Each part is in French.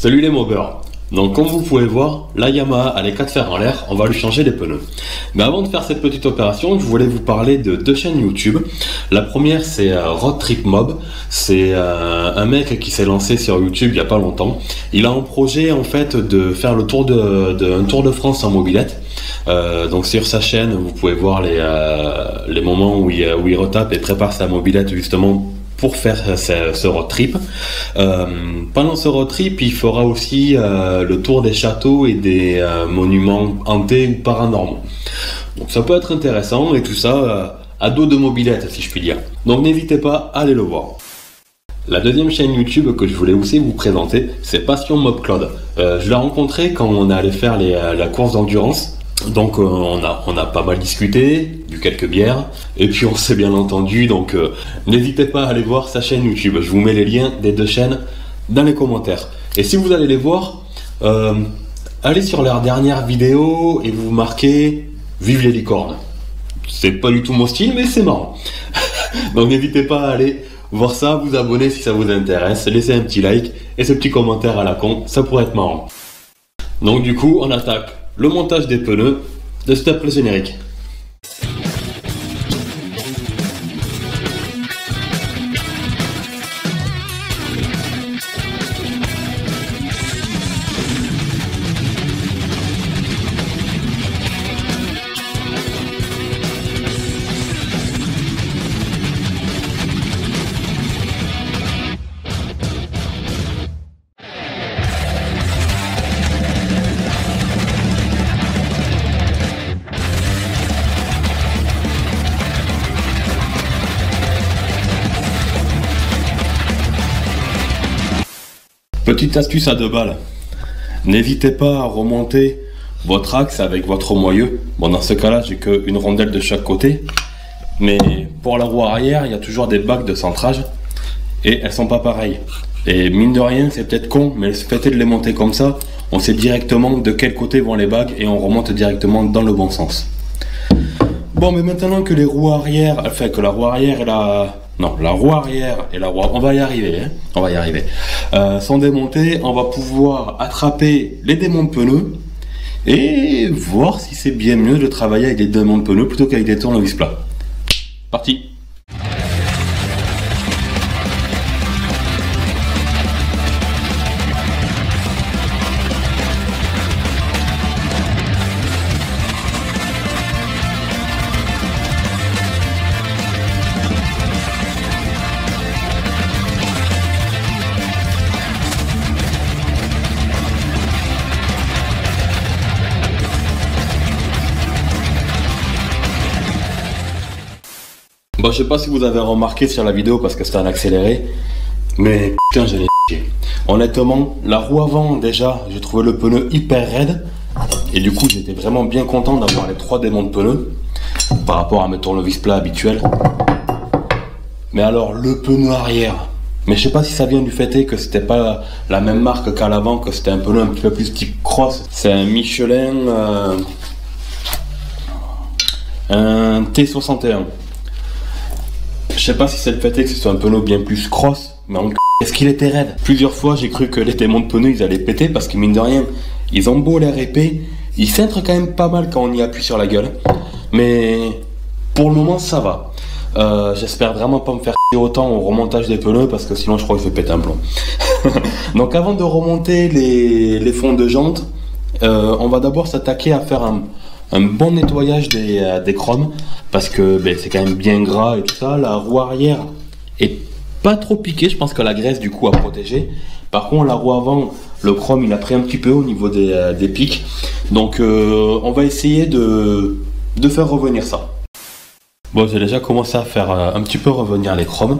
Salut les mobbers. Donc comme vous pouvez voir, la Yamaha a les 4 fers en l'air, on va lui changer les pneus. Mais avant de faire cette petite opération, je voulais vous parler de 2 chaînes YouTube. La première c'est Road Trip Mob, c'est un mec qui s'est lancé sur YouTube il n'y a pas longtemps. Il a un projet en fait de faire le tour un Tour de France en mobilette. Donc sur sa chaîne, vous pouvez voir les moments où il retape et prépare sa mobilette justement pour faire ce road trip. Pendant ce road trip, il fera aussi le tour des châteaux et des monuments hantés ou paranormaux. Donc ça peut être intéressant et tout ça à dos de mobilette si je puis dire. Donc n'hésitez pas à aller le voir. La deuxième chaîne YouTube que je voulais aussi vous présenter, c'est Passion Mob Claude. Je l'ai rencontré quand on allait faire la course d'endurance. Donc on a pas mal discuté, bu quelques bières, et puis on s'est bien entendu, donc n'hésitez pas à aller voir sa chaîne YouTube. Je vous mets les liens des 2 chaînes dans les commentaires. Et si vous allez les voir, allez sur leur dernière vidéo et vous marquez « Vive les licornes ». C'est pas du tout mon style, mais c'est marrant. Donc n'hésitez pas à aller voir ça, vous abonner si ça vous intéresse, laissez un petit like, et ce petit commentaire à la con, ça pourrait être marrant. Donc du coup, on attaque le montage des pneus de Stop le générique. Petite astuce à 2 balles, n'hésitez pas à remonter votre axe avec votre moyeu. Bon, dans ce cas là j'ai qu'une rondelle de chaque côté, mais pour la roue arrière il y a toujours des bagues de centrage et elles sont pas pareilles. Et mine de rien c'est peut-être con, mais le fait est de les monter comme ça, on sait directement de quel côté vont les bagues et on remonte directement dans le bon sens. Bon, mais maintenant que les roues arrière, enfin que la roue arrière et la roue arrière et la roue, on va y arriver, hein, on va y arriver, sont démontées, on va pouvoir attraper les démons de pneus et voir si c'est bien mieux de travailler avec des démons de pneus plutôt qu'avec des tournevis plats. Parti! Bon, je sais pas si vous avez remarqué sur la vidéo parce que c'était en accéléré, mais putain j'en ai chié. Honnêtement, la roue avant déjà, j'ai trouvé le pneu hyper raide et du coup j'étais vraiment bien content d'avoir les 3 démons de pneus par rapport à mes tournevis plats habituels. Mais alors le pneu arrière, mais je sais pas si ça vient du fait que c'était pas la même marque qu'à l'avant, que c'était un pneu un petit peu plus type cross. C'est un Michelin, un T61. Je sais pas si c'est le fait que ce soit un pneu bien plus cross, mais est-ce qu'il était raide? Plusieurs fois j'ai cru que les démons de pneus ils allaient péter parce que mine de rien, ils ont beau l'air épais, ils cintrent quand même pas mal quand on y appuie sur la gueule. Mais pour le moment ça va. J'espère vraiment pas me faire chier autant au remontage des pneus parce que sinon je crois que je vais péter un plomb. Donc avant de remonter les fonds de jantes, on va d'abord s'attaquer à faire un bon nettoyage des chromes parce que c'est quand même bien gras et tout ça. La roue arrière est pas trop piquée, je pense que la graisse du coup a protégé. Par contre la roue avant, le chrome il a pris un petit peu au niveau des pics. Donc on va essayer de faire revenir ça. Bon, j'ai déjà commencé à faire un petit peu revenir les chromes.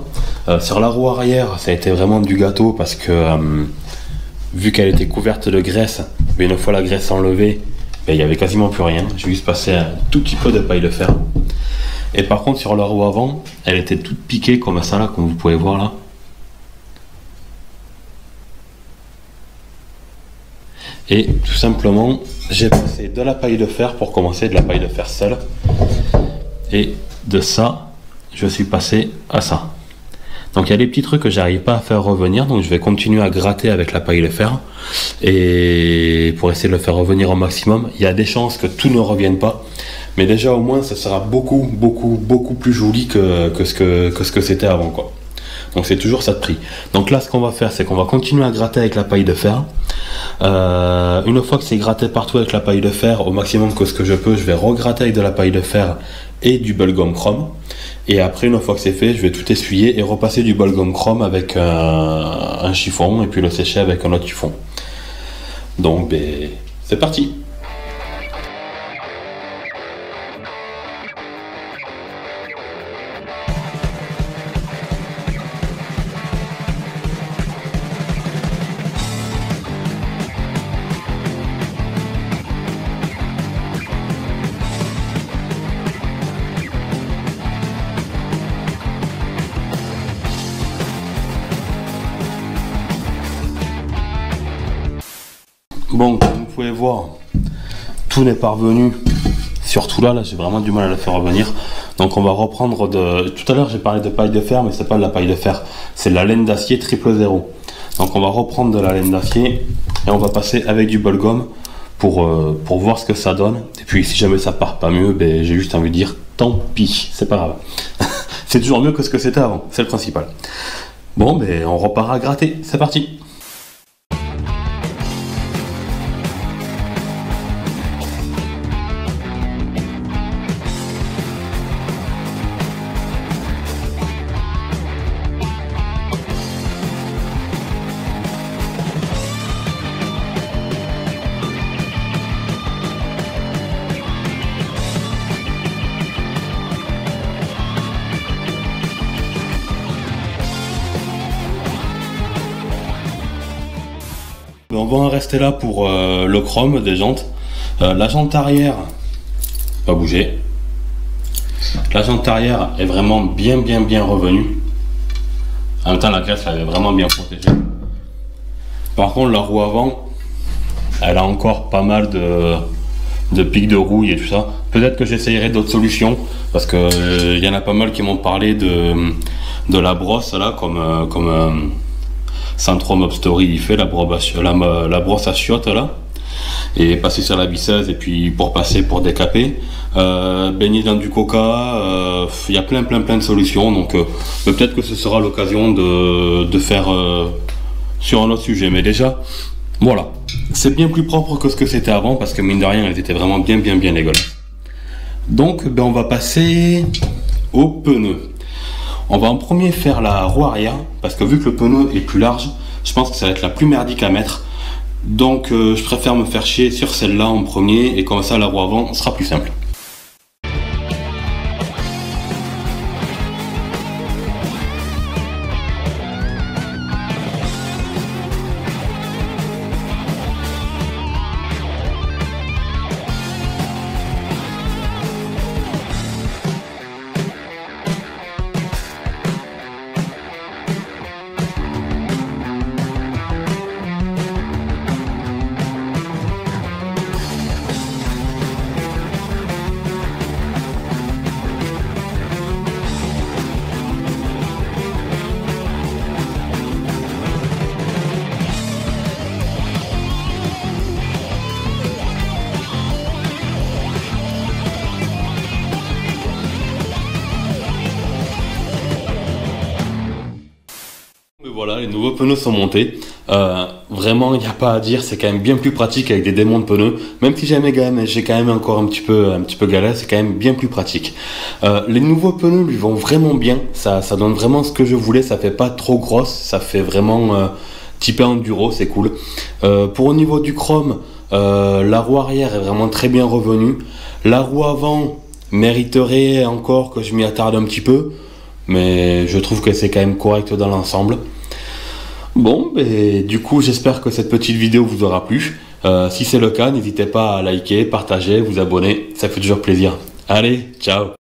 Sur la roue arrière ça a été vraiment du gâteau parce que vu qu'elle était couverte de graisse, mais une fois la graisse enlevée, il n'y avait quasiment plus rien. J'ai juste passé un tout petit peu de paille de fer. Et par contre sur la roue avant, elle était toute piquée comme ça là, comme vous pouvez voir là. Et tout simplement, j'ai passé de la paille de fer pour commencer, de la paille de fer seule. Et de ça, je suis passé à ça. Donc il y a des petits trucs que j'arrive pas à faire revenir, donc je vais continuer à gratter avec la paille de fer et pour essayer de le faire revenir au maximum. Il y a des chances que tout ne revienne pas, mais déjà au moins ça sera beaucoup plus joli que ce que c'était avant, quoi. Donc c'est toujours ça de prix. Donc là ce qu'on va faire, c'est qu'on va continuer à gratter avec la paille de fer. Une fois que c'est gratté partout avec la paille de fer au maximum que ce que je peux, je vais regratter avec de la paille de fer et du bubblegum chrome. Et après, une fois que c'est fait, je vais tout essuyer et repasser du bubblegum chrome avec un chiffon et puis le sécher avec un autre chiffon. Donc ben, c'est parti. Bon, comme vous pouvez voir, tout n'est pas revenu. Surtout là j'ai vraiment du mal à le faire revenir. Donc on va reprendre de... Tout à l'heure j'ai parlé de paille de fer, mais c'est pas de la paille de fer, c'est de la laine d'acier 000. Donc on va reprendre de la laine d'acier et on va passer avec du bubblegum pour voir ce que ça donne. Et puis si jamais ça part pas mieux, ben, j'ai juste envie de dire tant pis, c'est pas grave. C'est toujours mieux que ce que c'était avant, c'est le principal. Bon, ben on repart à gratter, c'est parti. On va en rester là pour le chrome des jantes. La jante arrière va bouger. La jante arrière est vraiment bien revenue. En même temps, la graisse elle est vraiment bien protégée. Par contre, la roue avant, elle a encore pas mal de pics de rouille et tout ça. Peut-être que j'essayerai d'autres solutions parce que il y en a pas mal qui m'ont parlé de la brosse là, comme Centro Mob Story il fait la brosse à chiottes là, et passer sur la visseuse et puis pour passer pour décaper, baigner dans du coca, il y a plein de solutions. Donc peut-être que ce sera l'occasion de faire sur un autre sujet, mais déjà voilà, c'est bien plus propre que ce que c'était avant parce que mine de rien elles étaient vraiment bien dégueulasses. Donc ben, on va passer aux pneus. On va en premier faire la roue arrière, parce que vu que le pneu est plus large, je pense que ça va être la plus merdique à mettre. Donc je préfère me faire chier sur celle-là en premier, et comme ça la roue avant sera plus simple. Voilà, les nouveaux pneus sont montés. Vraiment, il n'y a pas à dire, c'est quand même bien plus pratique avec des démonts de pneus. Même si j'ai quand même encore un petit peu galère, c'est quand même bien plus pratique. Les nouveaux pneus lui vont vraiment bien. Ça donne vraiment ce que je voulais. Ça fait pas trop grosse, ça fait vraiment type enduro, c'est cool. Pour au niveau du chrome, la roue arrière est vraiment très bien revenue. La roue avant mériterait encore que je m'y attarde un petit peu, mais je trouve que c'est quand même correct dans l'ensemble. Bon, et du coup j'espère que cette petite vidéo vous aura plu. Si c'est le cas, n'hésitez pas à liker, partager, vous abonner, ça fait toujours plaisir. Allez, ciao!